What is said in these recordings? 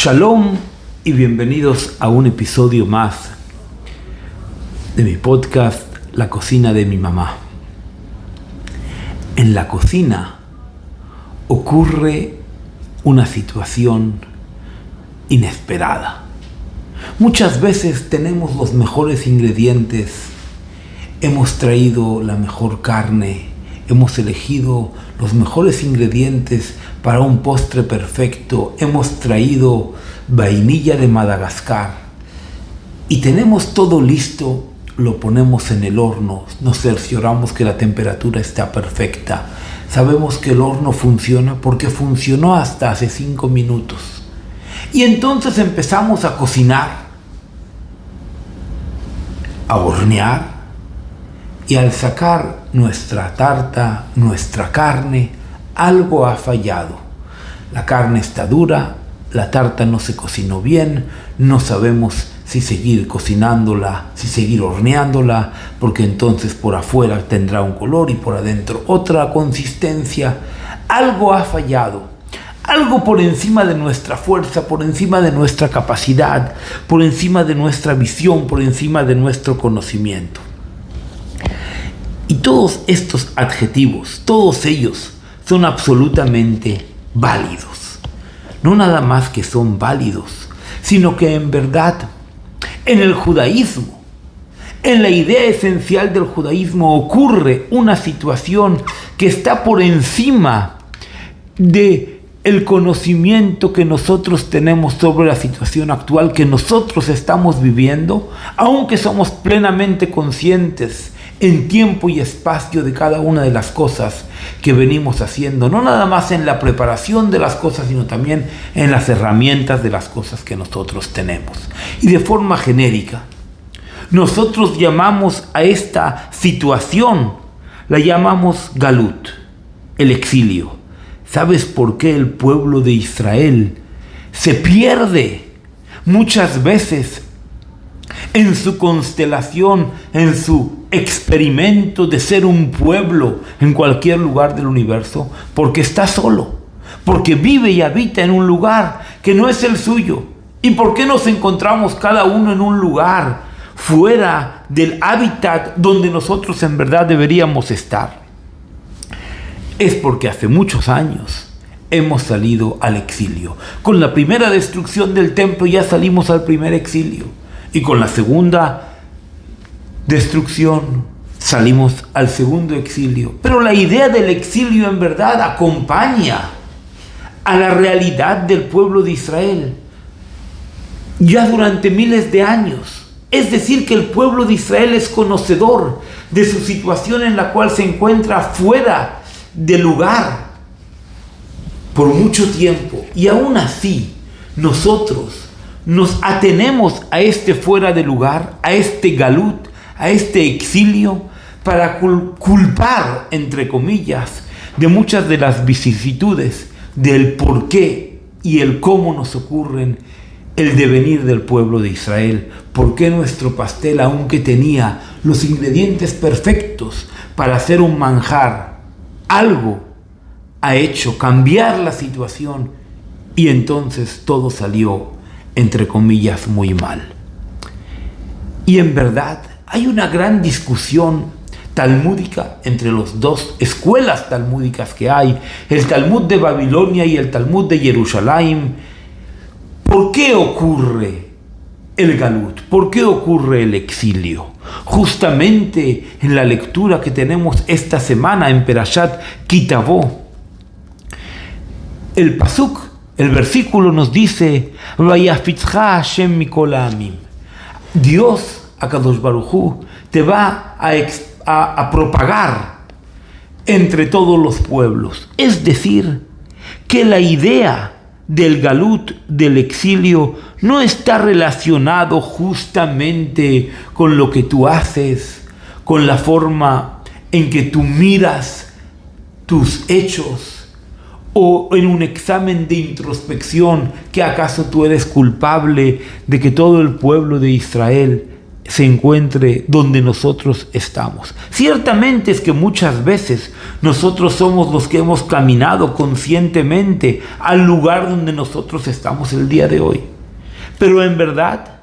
Shalom y bienvenidos a un episodio más de mi podcast La cocina de mi mamá. En la cocina ocurre una situación inesperada. Muchas veces tenemos los mejores ingredientes, hemos traído la mejor carne, hemos elegido los mejores ingredientes para un postre perfecto, hemos traído vainilla de Madagascar y tenemos todo listo, lo ponemos en el horno, nos cercioramos que la temperatura está perfecta. Sabemos que el horno funciona porque funcionó hasta hace 5 minutos. Y entonces empezamos a cocinar, a hornear, y al sacar nuestra tarta, nuestra carne, algo ha fallado. La carne está dura, la tarta no se cocinó bien, no sabemos si seguir cocinándola, si seguir horneándola, porque entonces por afuera tendrá un color y por adentro otra consistencia. Algo ha fallado, algo por encima de nuestra fuerza, por encima de nuestra capacidad, por encima de nuestra visión, por encima de nuestro conocimiento. Y todos estos adjetivos, todos ellos, son absolutamente válidos. No nada más que son válidos, sino que en verdad, en el judaísmo, en la idea esencial del judaísmo, ocurre una situación que está por encima de el conocimiento que nosotros tenemos sobre la situación actual que nosotros estamos viviendo, aunque somos plenamente conscientes en tiempo y espacio de cada una de las cosas que venimos haciendo, no nada más en la preparación de las cosas, sino también en las herramientas de las cosas que nosotros tenemos. Y de forma genérica, nosotros llamamos a esta situación, la llamamos Galut, el exilio. ¿Sabes por qué el pueblo de Israel se pierde muchas veces en su constelación, en su experimento de ser un pueblo en cualquier lugar del universo? Porque está solo, porque vive y habita en un lugar que no es el suyo. ¿Y por qué nos encontramos cada uno en un lugar fuera del hábitat donde nosotros en verdad deberíamos estar? Es porque hace muchos años hemos salido al exilio. Con la primera destrucción del templo ya salimos al primer exilio. Y con la segunda destrucción salimos al segundo exilio. Pero la idea del exilio en verdad acompaña a la realidad del pueblo de Israel ya durante miles de años. Es decir, que el pueblo de Israel es conocedor de su situación en la cual se encuentra fuera del lugar por mucho tiempo. Y aún así, nosotros nos atenemos a este fuera de lugar, a este galut, a este exilio, para culpar, entre comillas, de muchas de las vicisitudes del por qué y el cómo nos ocurren el devenir del pueblo de Israel. ¿Por qué nuestro pastel, aunque tenía los ingredientes perfectos para hacer un manjar, algo ha hecho cambiar la situación y entonces todo salió, entre comillas, muy mal? Y en verdad hay una gran discusión talmúdica entre las dos escuelas talmúdicas que hay, el Talmud de Babilonia y el Talmud de Jerusalén. ¿Por qué ocurre el galut? ¿Por qué ocurre el exilio? Justamente en la lectura que tenemos esta semana en Perashat Ki Tavo, el pasuk, el versículo nos dice: Vayafizcha Hashem mikol ha'amim. Dios, Akadosh Baruj Hu, te va a propagar entre todos los pueblos. Es decir, que la idea del galut, del exilio, no está relacionado justamente con lo que tú haces, con la forma en que tú miras tus hechos, o en un examen de introspección, que acaso tú eres culpable de que todo el pueblo de Israel se encuentre donde nosotros estamos. Ciertamente es que muchas veces nosotros somos los que hemos caminado conscientemente al lugar donde nosotros estamos el día de hoy. Pero en verdad,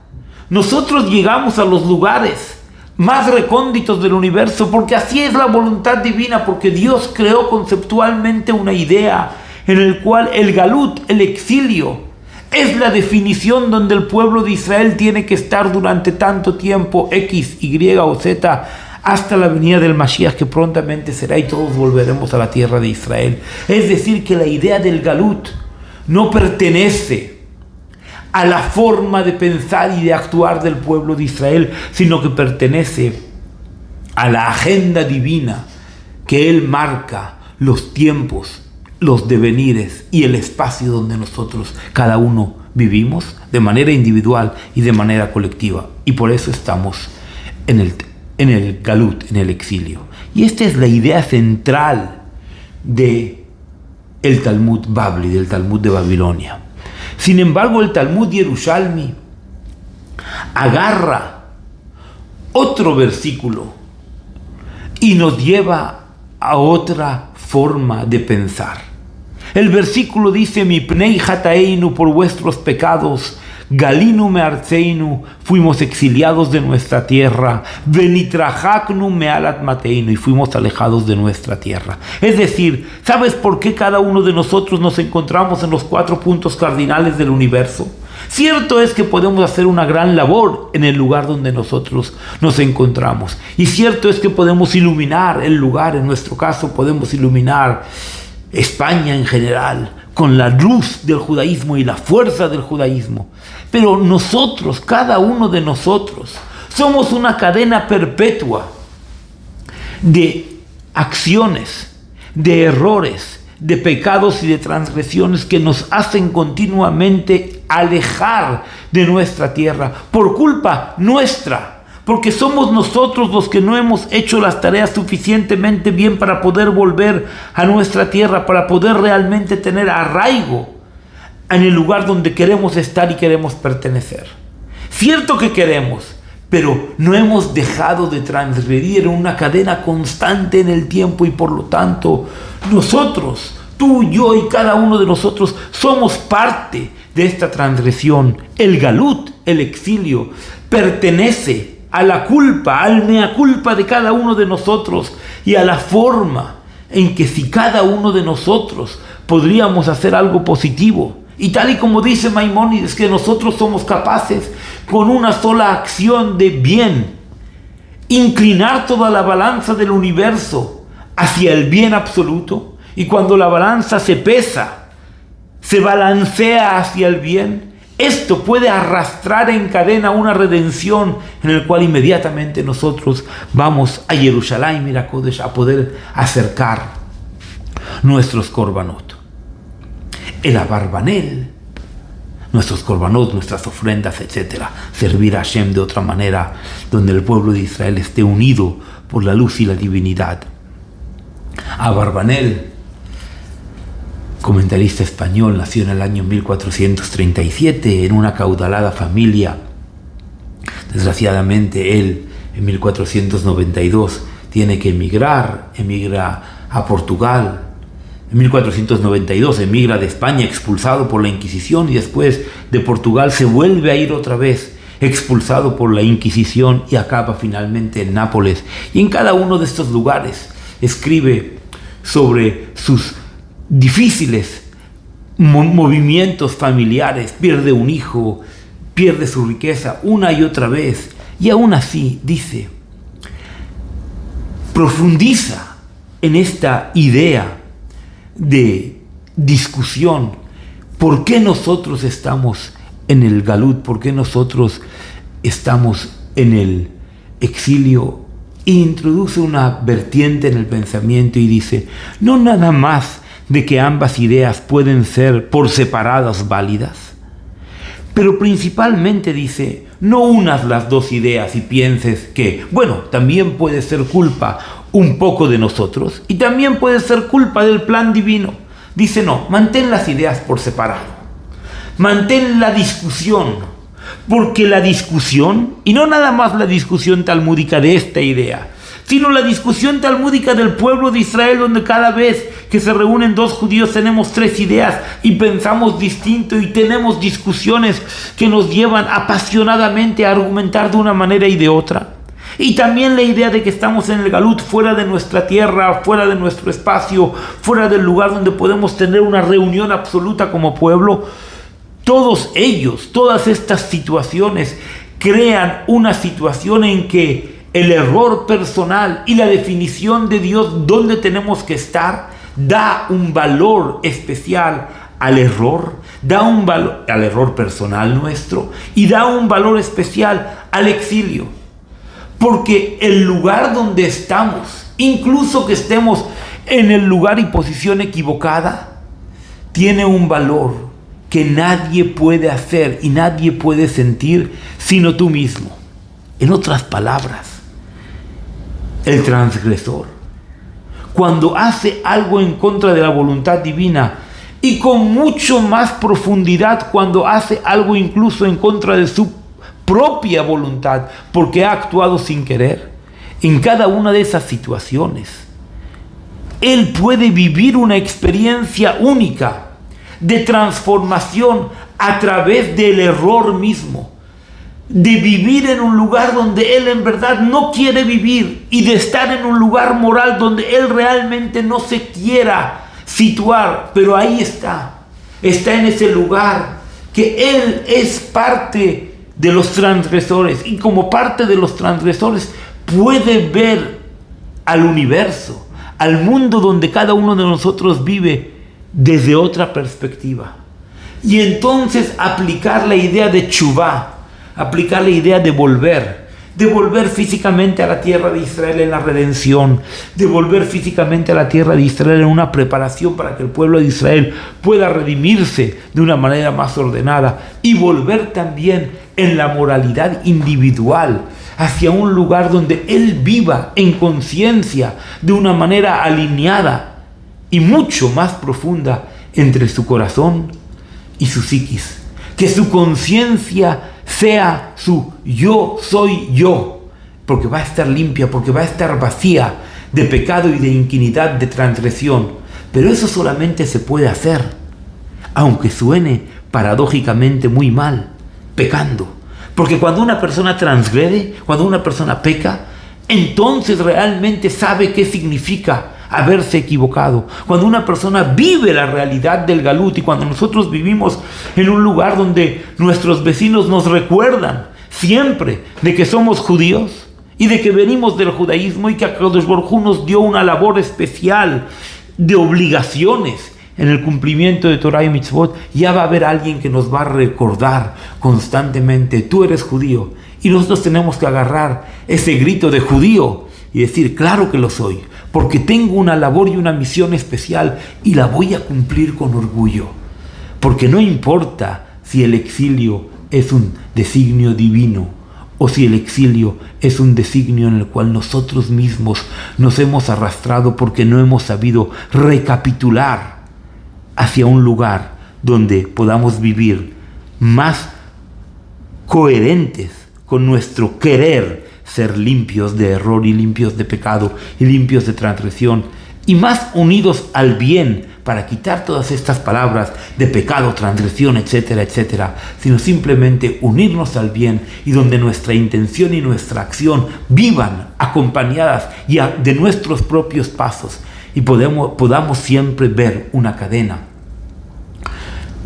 nosotros llegamos a los lugares más recónditos del universo porque así es la voluntad divina, porque Dios creó conceptualmente una idea en el cual el galut, el exilio, es la definición donde el pueblo de Israel tiene que estar durante tanto tiempo, X, Y o Z, hasta la venida del Mashiach, que prontamente será, y todos volveremos a la tierra de Israel. Es decir, que la idea del galut no pertenece a la forma de pensar y de actuar del pueblo de Israel, sino que pertenece a la agenda divina que Él marca, los tiempos, los devenires y el espacio donde nosotros, cada uno, vivimos de manera individual y de manera colectiva. Y por eso estamos en el galut, en el exilio. Y esta es la idea central del Talmud Babli, del Talmud de Babilonia. Sin embargo, el Talmud Yerushalmi agarra otro versículo y nos lleva a otra forma de pensar. El versículo dice: Mipnei hataeinu, por vuestros pecados, galinu meartzeinu, fuimos exiliados de nuestra tierra, venitrahaknu mealat mateinu, y fuimos alejados de nuestra tierra. Es decir, ¿sabes por qué cada uno de nosotros nos encontramos en los 4 puntos cardinales del universo? Cierto es que podemos hacer una gran labor en el lugar donde nosotros nos encontramos, y cierto es que podemos iluminar el lugar. En nuestro caso podemos iluminar España en general con la luz del judaísmo y la fuerza del judaísmo. Pero nosotros, cada uno de nosotros, somos una cadena perpetua de acciones, de errores, de pecados y de transgresiones que nos hacen continuamente alejar de nuestra tierra por culpa nuestra. Porque somos nosotros los que no hemos hecho las tareas suficientemente bien para poder volver a nuestra tierra, para poder realmente tener arraigo en el lugar donde queremos estar y queremos pertenecer. Cierto que queremos, pero no hemos dejado de transgredir en una cadena constante en el tiempo, y por lo tanto nosotros, tú, yo y cada uno de nosotros somos parte de esta transgresión. El galut, el exilio, pertenece a la culpa, al mea culpa de cada uno de nosotros, y a la forma en que si cada uno de nosotros podríamos hacer algo positivo. Y tal y como dice Maimónides, que nosotros somos capaces con una sola acción de bien inclinar toda la balanza del universo hacia el bien absoluto, y cuando la balanza se pesa, se balancea hacia el bien, esto puede arrastrar en cadena una redención en el cual inmediatamente nosotros vamos a Jerusalén, Mira Kodesh, a poder acercar nuestros korbanot. El abarbanel, nuestros korbanot, nuestras ofrendas, etc. Servir a Hashem de otra manera, donde el pueblo de Israel esté unido por la luz y la divinidad. Abarbanel, comentarista español, nació en el año 1437 en una acaudalada familia. Desgraciadamente él en 1492 tiene que emigra a Portugal. En 1492 emigra de España expulsado por la Inquisición, y después de Portugal se vuelve a ir otra vez expulsado por la Inquisición y acaba finalmente en Nápoles. Y en cada uno de estos lugares escribe sobre sus difíciles movimientos familiares, pierde un hijo, pierde su riqueza una y otra vez, y aún así dice, profundiza en esta idea de discusión. ¿Por qué nosotros estamos en el galut? ¿Por qué nosotros estamos en el exilio? E introduce una vertiente en el pensamiento y dice, no nada más de que ambas ideas pueden ser por separadas válidas, pero principalmente dice, no unas las dos ideas y pienses que, bueno, también puede ser culpa un poco de nosotros y también puede ser culpa del plan divino. Dice, no, mantén las ideas por separado, mantén la discusión Porque la discusión, y no nada más la discusión talmúdica de esta idea, sino la discusión talmúdica del pueblo de Israel, donde cada vez que se reúnen dos judíos tenemos tres ideas y pensamos distinto y tenemos discusiones que nos llevan apasionadamente a argumentar de una manera y de otra. Y también la idea de que estamos en el galut, fuera de nuestra tierra, fuera de nuestro espacio, fuera del lugar donde podemos tener una reunión absoluta como pueblo. Todos ellos, todas estas situaciones crean una situación en que el error personal y la definición de Dios, donde tenemos que estar, da un valor especial al error, da un valor al error personal nuestro y da un valor especial al exilio. Porque el lugar donde estamos, incluso que estemos en el lugar y posición equivocada, tiene un valor que nadie puede hacer y nadie puede sentir sino tú mismo. En otras palabras, el transgresor, cuando hace algo en contra de la voluntad divina, y con mucho más profundidad cuando hace algo incluso en contra de su propia voluntad, porque ha actuado sin querer, en cada una de esas situaciones, él puede vivir una experiencia única de transformación a través del error mismo, de vivir en un lugar donde él en verdad no quiere vivir y de estar en un lugar moral donde él realmente no se quiera situar, pero ahí está en ese lugar que él es parte de los transgresores y como parte de los transgresores puede ver al universo, al mundo donde cada uno de nosotros vive desde otra perspectiva. Y entonces aplicar la idea de teshuvá, aplicar la idea de volver físicamente a la tierra de Israel en la redención, de volver físicamente a la tierra de Israel en una preparación para que el pueblo de Israel pueda redimirse de una manera más ordenada y volver también en la moralidad individual hacia un lugar donde él viva en conciencia de una manera alineada y mucho más profunda entre su corazón y su psiquis. Que su conciencia sea su yo soy yo, porque va a estar limpia, porque va a estar vacía de pecado y de iniquidad, de transgresión. Pero eso solamente se puede hacer, aunque suene paradójicamente muy mal, pecando. Porque cuando una persona transgrede, cuando una persona peca, entonces realmente sabe qué significa haberse equivocado. Cuando una persona vive la realidad del galut y cuando nosotros vivimos en un lugar donde nuestros vecinos nos recuerdan siempre de que somos judíos y de que venimos del judaísmo y que Akadosh Baruj Hu nos dio una labor especial de obligaciones en el cumplimiento de Torah y Mitzvot, ya va a haber alguien que nos va a recordar constantemente: tú eres judío. Y nosotros tenemos que agarrar ese grito de judío y decir: claro que lo soy, porque tengo una labor y una misión especial y la voy a cumplir con orgullo. Porque no importa si el exilio es un designio divino o si el exilio es un designio en el cual nosotros mismos nos hemos arrastrado porque no hemos sabido recapitular hacia un lugar donde podamos vivir más coherentes con nuestro querer ser limpios de error y limpios de pecado y limpios de transgresión y más unidos al bien para quitar todas estas palabras de pecado, transgresión, etcétera, etcétera, sino simplemente unirnos al bien y donde nuestra intención y nuestra acción vivan acompañadas de nuestros propios pasos y podamos siempre ver una cadena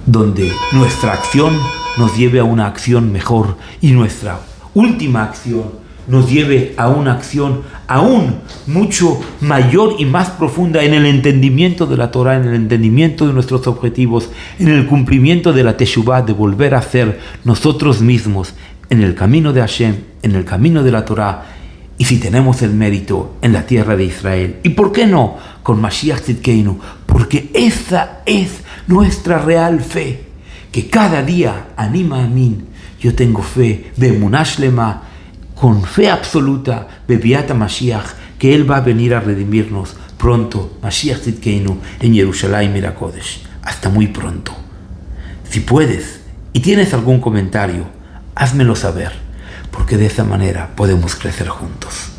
donde nuestra acción nos lleve a una acción mejor y nuestra última acción nos lleve a una acción aún mucho mayor y más profunda en el entendimiento de la Torah, en el entendimiento de nuestros objetivos, en el cumplimiento de la teshuvá, de volver a ser nosotros mismos en el camino de Hashem, en el camino de la Torah, y si tenemos el mérito en la tierra de Israel. ¿Y por qué no? Con Mashiach Tzidkeinu, porque esa es nuestra real fe, que cada día anima a mí. Yo tengo fe, Be'emunah Shlema, con fe absoluta, Bebiata Mashiach, que Él va a venir a redimirnos pronto, Mashiach Tzidkeinu, en Jerusalén Mir HaKodesh. Hasta muy pronto. Si puedes y tienes algún comentario, házmelo saber, porque de esa manera podemos crecer juntos.